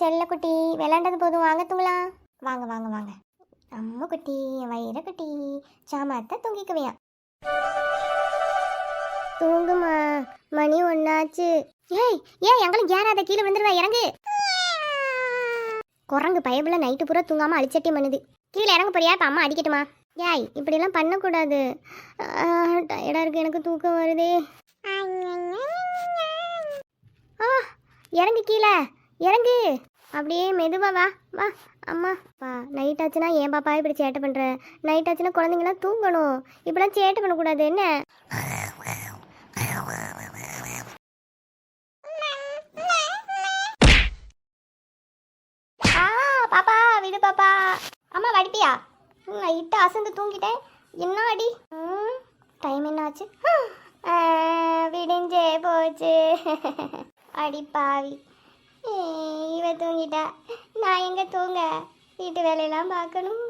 செல்ல குட்டி விளையாண்டது போதும், வாங்க தூங்கலாம். வாங்க வாங்க வாங்க. அம்மா குட்டி, வயிற குட்டி, சாமாத்த தூங்கிக்குவியா. தூங்குமா, மணி ஒன்னாச்சு. ஏய் ஏய் எங்களும் ஏறாத, கீழே வந்துடுவா, இறங்கு. குரங்கு பயபுல நைட்டு பூரா தூங்காம அழிச்சட்டி பண்ணுது. கீழே இறங்க போறியா? இப்போ அம்மா அடிக்கட்டுமா? ஏய் இப்படிலாம் பண்ணக்கூடாது. டயர்டாக இருக்கு, எனக்கு தூக்கம் வருதே. இறங்கு கீழே, இறங்கு. அப்படியே மெதுவா வா வா. அம்மா பா, நைட் ஆச்சுன்னா ஏன் பாப்பா இப்படி சேட்டை பண்ணுற? நைட் ஆச்சுன்னா குழந்தைங்களாம் தூங்கணும், இப்படிலாம் சேட்டை பண்ணக்கூடாது என்ன? பாப்பா விடு பாப்பா. அம்மா வடிப்பியா? நைட்டு அசந்து தூங்கிட்டேன், என்ன அடி. டைம் என்ன ஆச்சு? விடிஞ்சே போச்சு. அடி பாவி, இவ தூங்கிட்டா, நான் எங்க தூங்க? வீட்டு வேலையெல்லாம் பார்க்கணும்.